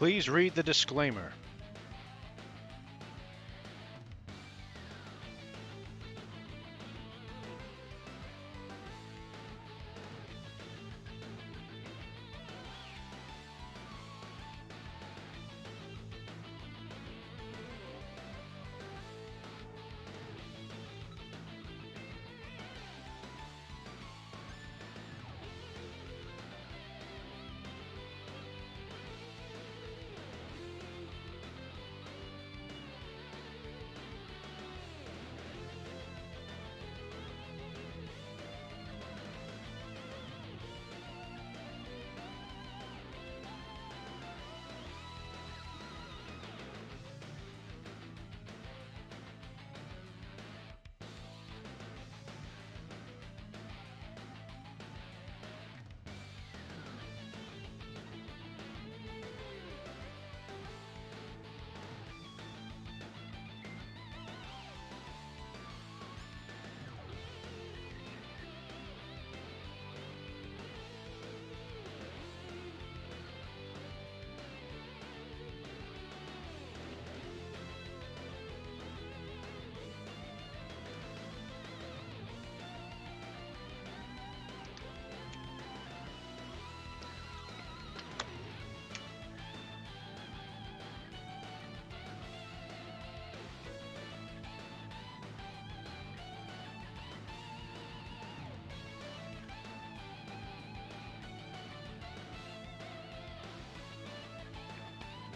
Please read the disclaimer.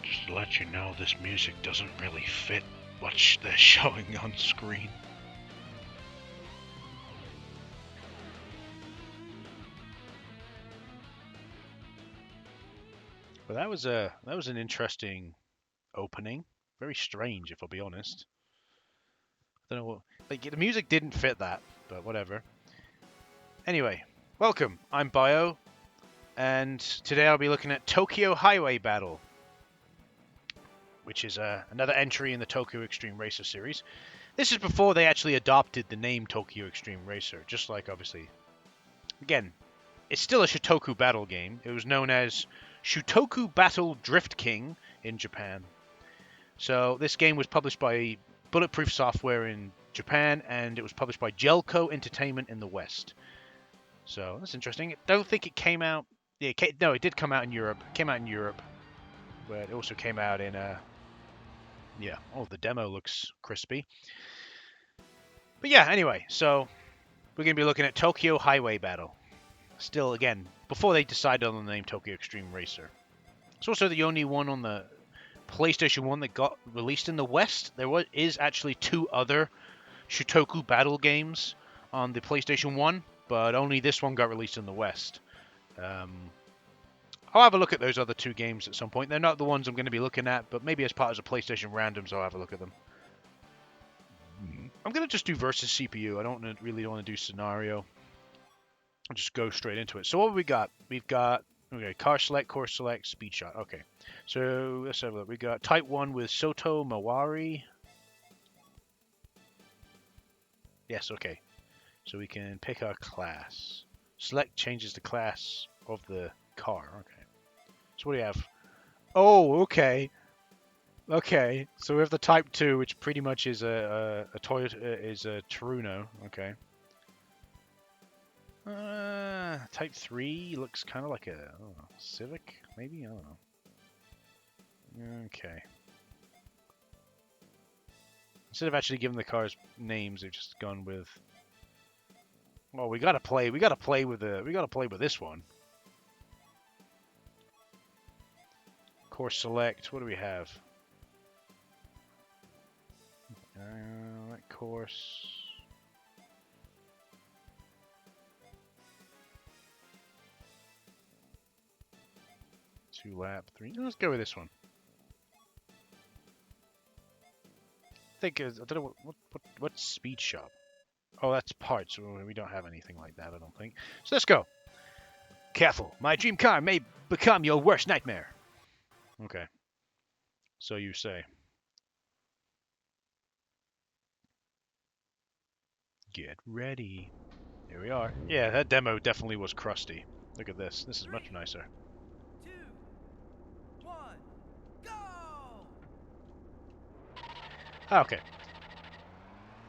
Just to let you know, this music doesn't really fit what they're showing on screen. But that was an interesting opening. Very strange, if I'll be honest. I don't know what, like, the music didn't fit that, but whatever. Anyway, welcome. I'm Bio, and today I'll be looking at Tokyo Highway Battle, which is another entry in the Tokyo Xtreme Racer series. This is before they actually adopted the name Tokyo Xtreme Racer, just like, obviously, again, it's still a Shutokou battle game. It was known as Shutokou Battle Drift King in Japan. So this game was published by Bulletproof Software in Japan, and it was published by Jaleco Entertainment in the West. So that's interesting. I don't think it came out. Yeah, no, it did come out in Europe. It came out in Europe, but it also came out in yeah. Oh, the demo looks crispy. But yeah, anyway, so we're gonna be looking at Tokyo Highway Battle. Still, again, before they decided on the name Tokyo Xtreme Racer. It's also the only one on the PlayStation 1 that got released in the West. There is actually 2 other Shutokou battle games on the PlayStation 1, but only this one got released in the West. I'll have a look at those other 2 games at some point. They're not the ones I'm going to be looking at, but maybe as part of the PlayStation Randoms I'll have a look at them. I'm going to just do versus CPU. I don't really want to do scenario. I'll just go straight into it. So what have we got? We've got car select, course select, speed shot. Okay. So let's have a look. We got type 1 with Soto Mawari. Yes, okay. So we can pick our class. Select changes the class of the car. Okay. So what do you have? Oh, okay. Okay. So we have the type 2, which pretty much is a Toyota, is a Teruno. Okay. Type 3 looks kind of like a Civic, maybe? I don't know. Okay. Instead of actually giving the cars names, they've just gone with. Well, we gotta play with this one. Course select. What do we have? That course. Two lap, 3. Let's go with this one. I don't know what's speed shop. Oh, that's parts. We don't have anything like that, I don't think. So let's go. Careful, my dream car may become your worst nightmare. Okay. So you say. Get ready. Here we are. Yeah, that demo definitely was crusty. Look at this. This is much nicer. 2, 1, Okay.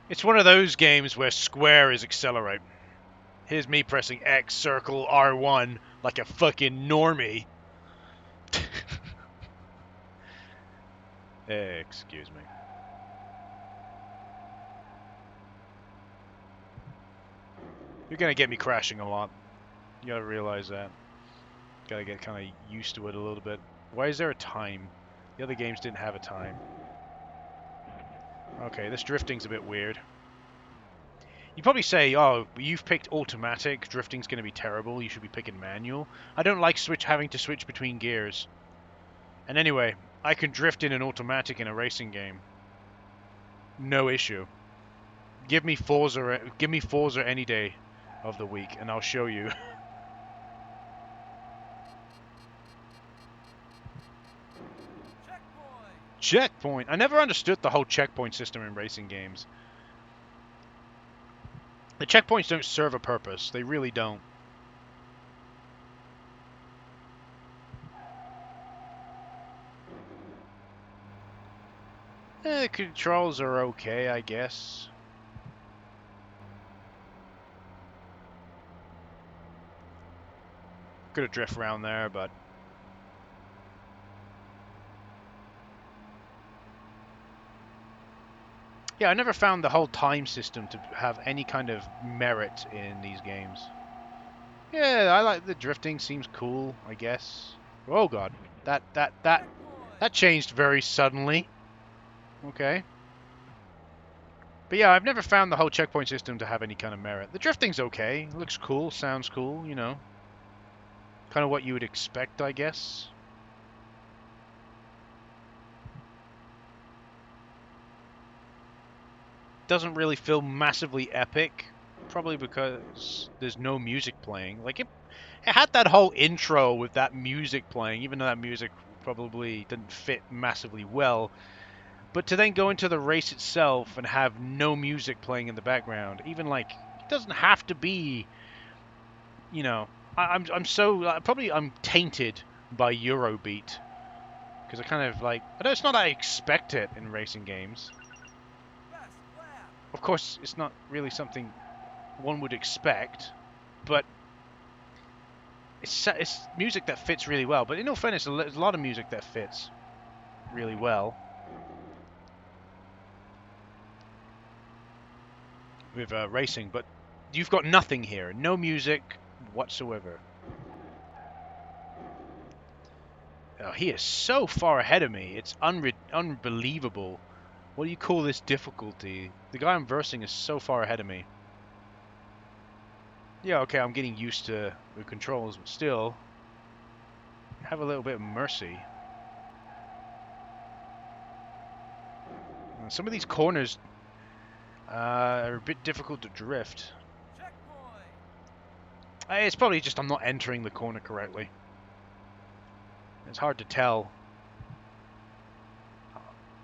It's one of those games where square is accelerate. Here's me pressing X, circle, R1 like a fucking normie. Excuse me. You're gonna get me crashing a lot. You gotta realize that. Gotta get kind of used to it a little bit. Why is there a time? The other games didn't have a time. Okay, this drifting's a bit weird. You probably say, oh, you've picked automatic, drifting's going to be terrible, you should be picking manual. I don't like having to switch between gears. And anyway, I can drift in an automatic in a racing game. No issue. Give me Forza any day of the week, and I'll show you. Checkpoint! I never understood the whole checkpoint system in racing games. The checkpoints don't serve a purpose. They really don't. The controls are okay, I guess. Could have drift around there, but... Yeah, I never found the whole time system to have any kind of merit in these games. Yeah, I like the drifting, seems cool, I guess. Oh god. That changed very suddenly. Okay. But yeah, I've never found the whole checkpoint system to have any kind of merit. The drifting's okay. Looks cool, sounds cool, you know. Kind of what you would expect, I guess. Doesn't really feel massively epic. Probably because there's no music playing. Like, it had that whole intro with that music playing, even though that music probably didn't fit massively well. But to then go into the race itself and have no music playing in the background, even like, it doesn't have to be, you know, I'm so probably I'm tainted by Eurobeat because I kind of like, I know it's not that I expect it in racing games. Of course, it's not really something one would expect, but it's music that fits really well. But in all fairness, there's a lot of music that fits really well with racing, but you've got nothing here, no music whatsoever. Oh, he is so far ahead of me. It's unbelievable. What do you call this difficulty? The guy I'm versing is so far ahead of me. Yeah, okay, I'm getting used to the controls, but still, have a little bit of mercy. Some of these corners are a bit difficult to drift. It's probably just I'm not entering the corner correctly. It's hard to tell.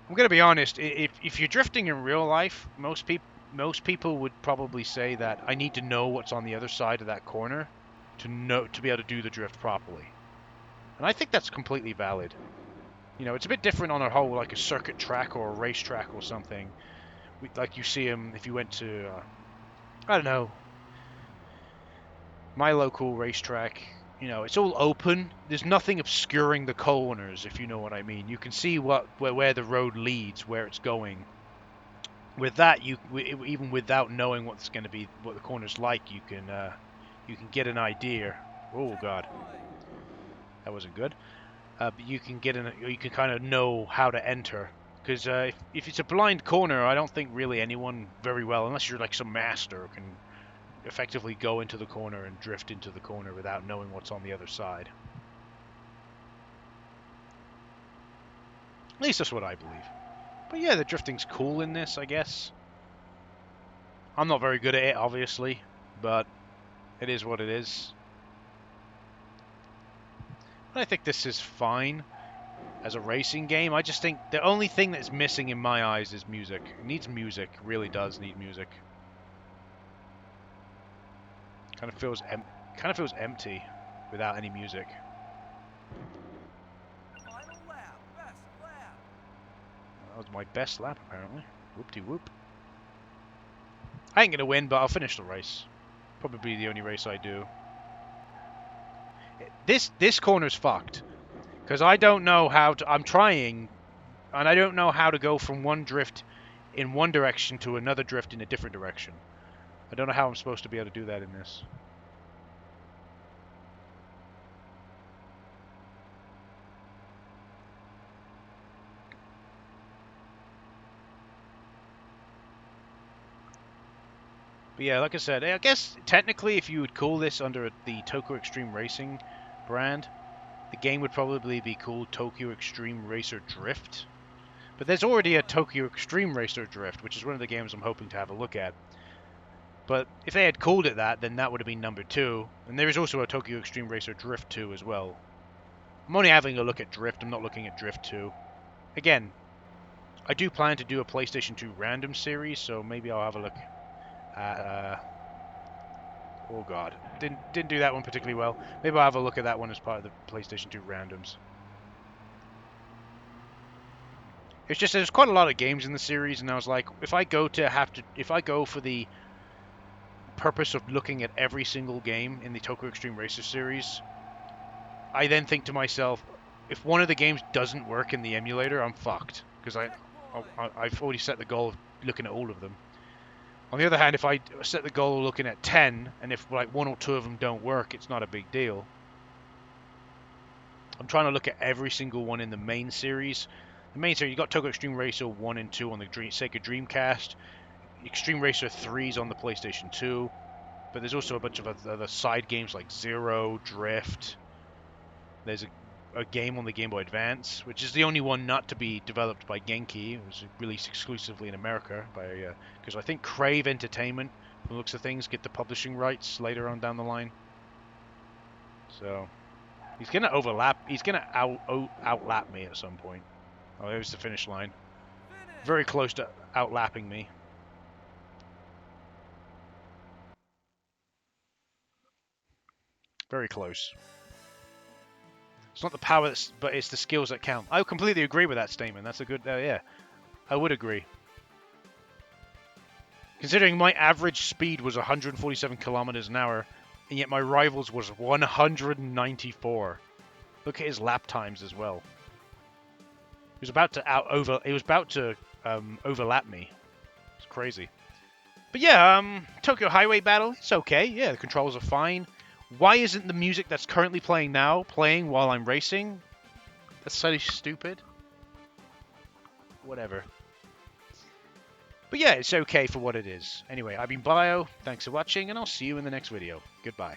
I'm gonna be honest. If you're drifting in real life, most people would probably say that I need to know what's on the other side of that corner to be able to do the drift properly. And I think that's completely valid. You know, it's a bit different on a whole, like a circuit track or a race track or something. Like you see them if you went to, I don't know, my local racetrack. You know, it's all open. There's nothing obscuring the corners, if you know what I mean. You can see where the road leads, where it's going. With that, even without knowing what's going to be, what the corner's like, you can get an idea. Oh God, that wasn't good. But you can you can kind of know how to enter. Because if it's a blind corner, I don't think really anyone very well, unless you're like some master, can effectively go into the corner and drift into the corner without knowing what's on the other side. At least that's what I believe. But yeah, the drifting's cool in this, I guess. I'm not very good at it, obviously, but it is what it is. But I think this is fine as a racing game. I just think the only thing that's missing in my eyes is music. It needs music, really does need music. Kind of feels empty without any music. That was my best lap, apparently. Whoop-de-whoop. I ain't gonna win, but I'll finish the race. Probably the only race I do. This corner's fucked. Because I don't know how to... I'm trying, and I don't know how to go from one drift in one direction to another drift in a different direction. I don't know how I'm supposed to be able to do that in this. But yeah, like I said, I guess technically if you would call this under the Tokyo Extreme Racing brand, the game would probably be called Tokyo Extreme Racer Drift. But there's already a Tokyo Extreme Racer Drift, which is one of the games I'm hoping to have a look at. But if they had called it that, then that would have been number 2. And there is also a Tokyo Extreme Racer Drift 2 as well. I'm only having a look at Drift, I'm not looking at Drift 2. Again, I do plan to do a PlayStation 2 random series, so maybe I'll have a look at... oh god, didn't do that one particularly well. Maybe I'll have a look at that one as part of the PlayStation 2 randoms. It's just there's quite a lot of games in the series, and I was like, if I go for the purpose of looking at every single game in the Tokyo Extreme Racer series, I then think to myself, if one of the games doesn't work in the emulator, I'm fucked, because I've already set the goal of looking at all of them. On the other hand, if I set the goal of looking at 10, and if like 1 or 2 of them don't work, it's not a big deal. I'm trying to look at every single one in the main series. The main series, you got Tokyo Extreme Racer 1 and 2 on the Sega Dreamcast. Extreme Racer 3's on the PlayStation 2. But there's also a bunch of other side games like Zero, Drift. There's a game on the Game Boy Advance, which is the only one not to be developed by Genki. It was released exclusively in America by because I think Crave Entertainment, from the looks of things, get the publishing rights later on down the line. So he's gonna overlap. He's gonna outlap me at some point. Oh, there's the finish line. Very close to outlapping me. Very close. It's not the power, but it's the skills that count. I completely agree with that statement. That's a good, yeah. I would agree. Considering my average speed was 147 kilometers an hour, and yet my rival's was 194. Look at his lap times as well. He was about to overlap me. It's crazy. But yeah, Tokyo Highway Battle, it's okay. Yeah, the controls are fine. Why isn't the music that's currently playing now playing while I'm racing? That's so stupid. Whatever. But yeah, it's okay for what it is. Anyway, I've been Bio, thanks for watching, and I'll see you in the next video. Goodbye.